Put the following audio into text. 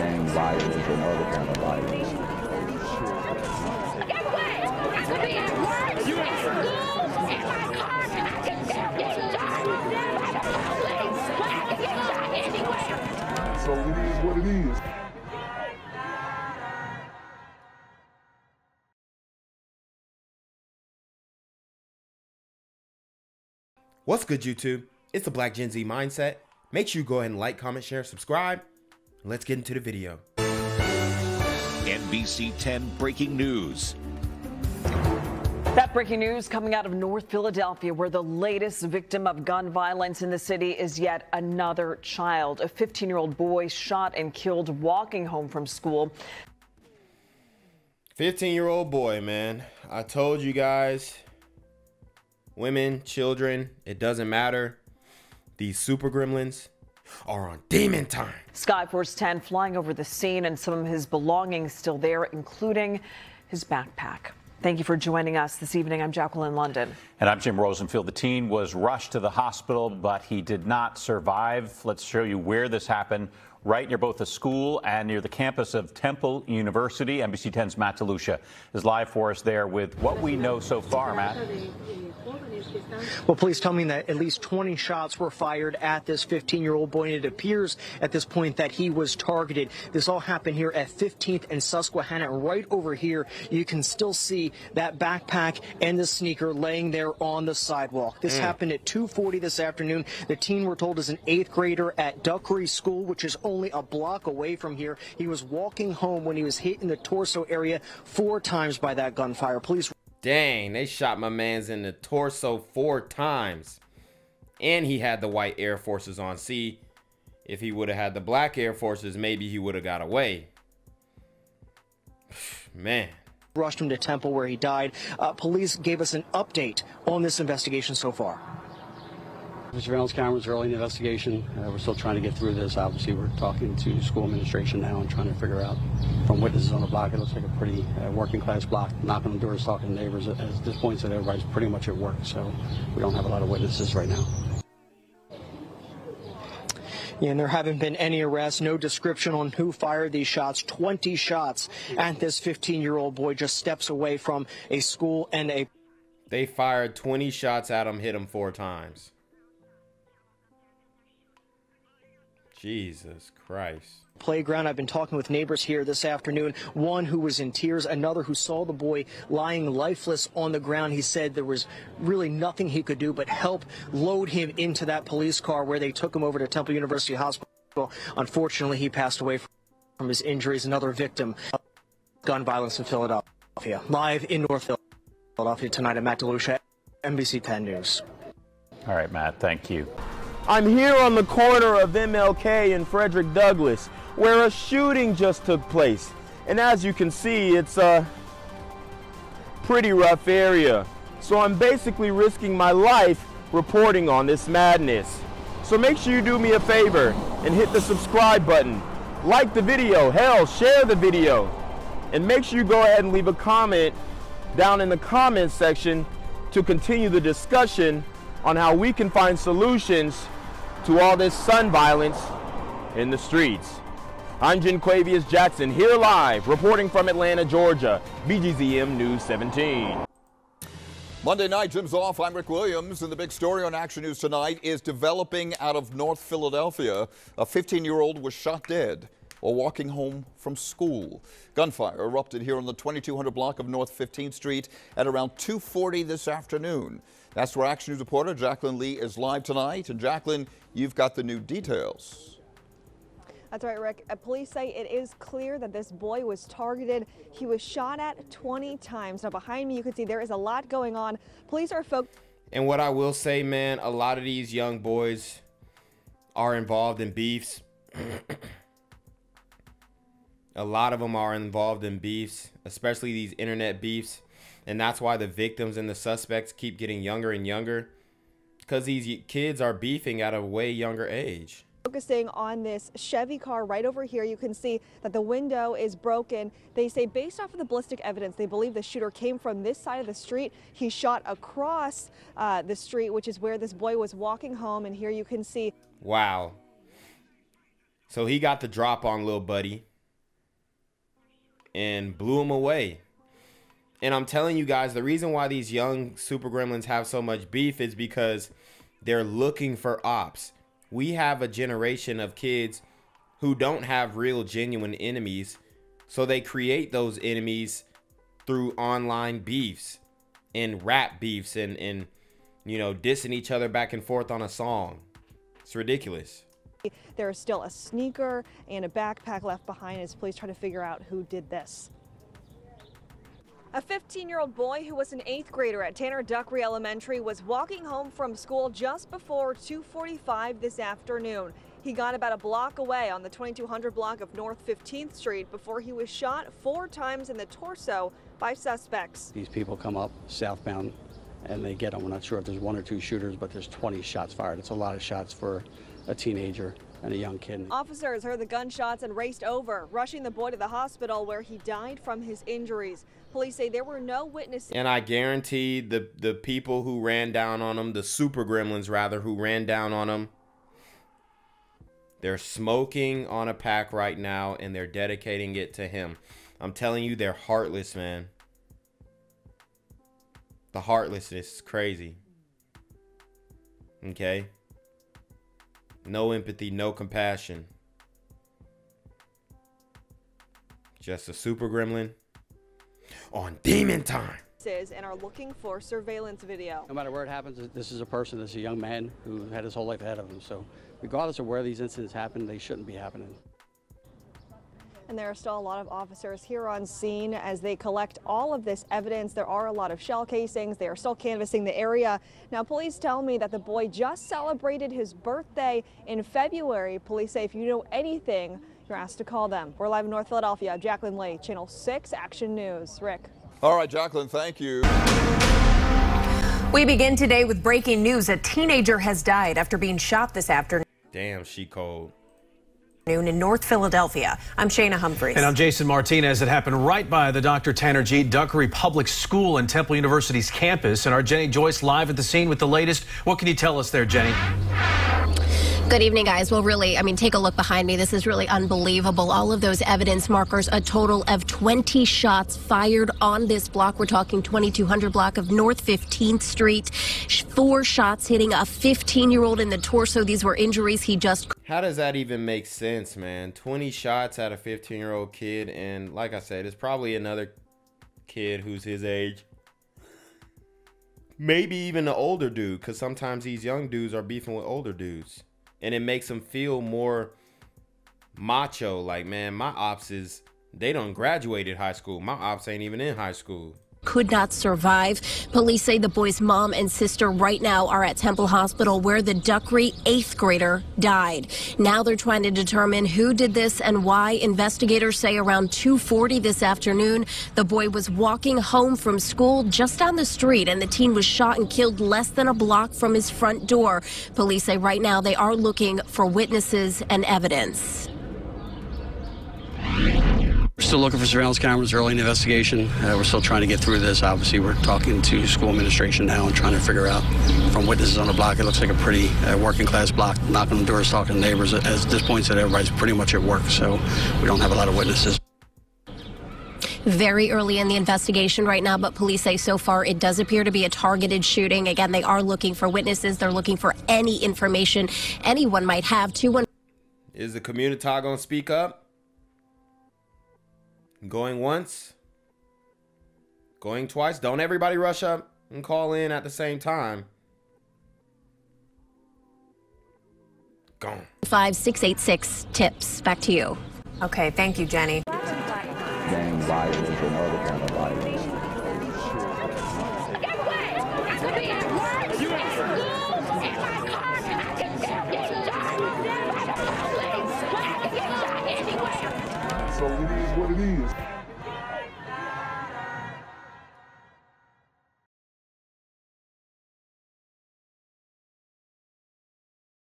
gang violence and other kind of violence. Get away! I could be at work, at school, in my car. I can still get shot by the police, but I can get shot anywhere. So it is what it is. What's good, YouTube? It's the Black Gen Z Mindset. Make sure you go ahead and like, comment, share, subscribe. Let's get into the video. NBC 10 breaking news. That breaking news coming out of North Philadelphia, where the latest victim of gun violence in the city is yet another child. A 15-year-old boy shot and killed walking home from school. 15-year-old boy, man. I told you guys, women, children, it doesn't matter. These super gremlins are on demon time. Skyforce 10 flying over the scene and some of his belongings still there, including his backpack. Thank you for joining us this evening. I'm Jacqueline London. And I'm Jim Rosenfield. The teen was rushed to the hospital, but he did not survive. Let's show you where this happened, right near both the school and near the campus of Temple University. NBC 10's Matt DeLucia is live for us there with what we know so far, Matt. Well, police tell me that at least 20 shots were fired at this 15-year-old boy, and it appears at this point that he was targeted. This all happened here at 15th and Susquehanna. Right over here, you can still see that backpack and the sneaker laying there on the sidewalk. This happened at 2:40 this afternoon. The teen, we're told, is an 8th grader at Duckery School, which is only a block away from here. He was walking home when he was hit in the torso area 4 times by that gunfire. Police. Dang, they shot my man's in the torso 4 times. And he had the white Air Forces on. See, if he would have had the black Air Forces, maybe he would have got away. Man. Rushed him to Temple where he died. Police gave us an update on this investigation so far. The surveillance cameras early in the investigation. We're still trying to get through this. Obviously, we're talking to school administration now and trying to figure out from witnesses on the block. It looks like a pretty working class block. Knocking on doors, talking to neighbors. At this point, that everybody's pretty much at work, so we don't have a lot of witnesses right now. Yeah, and there haven't been any arrests, no description on who fired these shots. 20 shots at this 15-year-old boy, just steps away from a school and a... They fired 20 shots at him, hit him 4 times. Jesus Christ. Playground. I've been talking with neighbors here this afternoon. One who was in tears, another who saw the boy lying lifeless on the ground. He said there was really nothing he could do but help load him into that police car where they took him over to Temple University Hospital. Unfortunately, he passed away from his injuries. Another victim of gun violence in Philadelphia. Live in North Philadelphia tonight, I'm Matt DeLucia, NBC 10 News. All right, Matt, thank you. I'm here on the corner of MLK and Frederick Douglass, where a shooting just took place. And as you can see, it's a pretty rough area. So I'm basically risking my life reporting on this madness. So make sure you do me a favor and hit the subscribe button. Like the video, hell, share the video. And make sure you go ahead and leave a comment down in the comments section to continue the discussion on how we can find solutions to all this son violence in the streets. I'm Jenquavius Jackson, here live, reporting from Atlanta, Georgia, BGZM News 17. Monday night, Jim's off. I'm Rick Williams, and the big story on Action News tonight is developing out of North Philadelphia. A 15-year-old was shot dead while walking home from school. Gunfire erupted here on the 2200 block of North 15th Street at around 2:40 this afternoon. That's where Action News reporter Jacqueline Lee is live tonight. And Jacqueline, you've got the new details. That's right, Rick. Police say it is clear that this boy was targeted. He was shot at 20 times. Now behind me, you can see there is a lot going on. Police are focused. And what I will say, man, a lot of these young boys are involved in beefs. A lot of them are involved in beefs, especially these internet beefs. And that's why the victims and the suspects keep getting younger and younger, because these kids are beefing at a way younger age. Focusing on this Chevy car right over here, you can see that the window is broken. They say based off of the ballistic evidence, they believe the shooter came from this side of the street. He shot across the street, which is where this boy was walking home. And here you can see. Wow. So he got the drop on little buddy. and blew them away. And I'm telling you guys, the reason why these young super gremlins have so much beef is because they're looking for ops. We have a generation of kids who don't have real genuine enemies, so they create those enemies through online beefs and rap beefs and you know, dissing each other back and forth on a song. It's ridiculous. There is still a sneaker and a backpack left behind as police try to figure out who did this. A 15-year-old boy who was an 8th grader at Tanner Duckery Elementary was walking home from school just before 2:45 this afternoon. He got about a block away on the 2200 block of North 15th Street before he was shot 4 times in the torso by suspects. These people come up southbound and they get them. We're not sure if there's 1 or 2 shooters, but there's 20 shots fired. It's a lot of shots for a teenager and a young kid. Officers heard the gunshots and raced over, rushing the boy to the hospital where he died from his injuries. Police say there were no witnesses. And I guarantee the people who ran down on him, the super gremlins rather, who ran down on him, they're smoking on a pack right now and they're dedicating it to him. I'm telling you, they're heartless, man. The heartlessness is crazy. Okay? No empathy, no compassion. Just a super gremlin on demon time. And are looking for surveillance video. No matter where it happens, this is a person, this is a young man who had his whole life ahead of him. So regardless of where these incidents happen, they shouldn't be happening. And there are still a lot of officers here on scene as they collect all of this evidence. There are a lot of shell casings. They are still canvassing the area. Now, police tell me that the boy just celebrated his birthday in February. Police say if you know anything, you're asked to call them. We're live in North Philadelphia. Jacqueline Lee, Channel 6 Action News. Rick. All right, Jacqueline, thank you. We begin today with breaking news. A teenager has died after being shot this afternoon. Damn, she cold. In North Philadelphia. I'm Shayna Humphreys. And I'm Jason Martinez. It happened right by the Dr. Tanner G. Duckery Public School and Temple University's campus. And our Jenny Joyce live at the scene with the latest. What can you tell us there, Jenny? Good evening, guys. Well, really, I mean, take a look behind me. This is really unbelievable. All of those evidence markers, a total of 20 shots fired on this block. We're talking 2200 block of North 15th Street. 4 shots hitting a 15-year-old in the torso. These were injuries he just... How does that even make sense, man? 20 shots at a 15-year-old kid. And like I said, it's probably another kid who's his age. Maybe even an older dude, because sometimes these young dudes are beefing with older dudes. And it makes them feel more macho. Like, man, my ops is, they done graduated high school. My ops ain't even in high school. Could not survive. Police say the boy's mom and sister right now are at Temple Hospital where the Duckery 8th grader died. Now they're trying to determine who did this and why. Investigators say around 2:40 this afternoon, the boy was walking home from school just down the street and the teen was shot and killed less than a block from his front door. Police say right now they are looking for witnesses and evidence. We're still looking for surveillance cameras, early in the investigation. We're still trying to get through this. Obviously, we're talking to school administration now and trying to figure out from witnesses on the block. It looks like a pretty working class block, knocking on doors, talking to neighbors. At this point, said everybody's pretty much at work, so we don't have a lot of witnesses. Very early in the investigation right now, but police say so far it does appear to be a targeted shooting. Again, they are looking for witnesses. They're looking for any information anyone might have. Is the community going to speak up? Going once, going twice. Don't everybody rush up and call in at the same time. Gone. 5686 tips. Back to you. Okay, thank you, Jenny. Gang violence and other kind of violence. Guess what? I could be at work, at school, in my car. I can still get shot by the police. I can get shot anywhere. So it is what it is.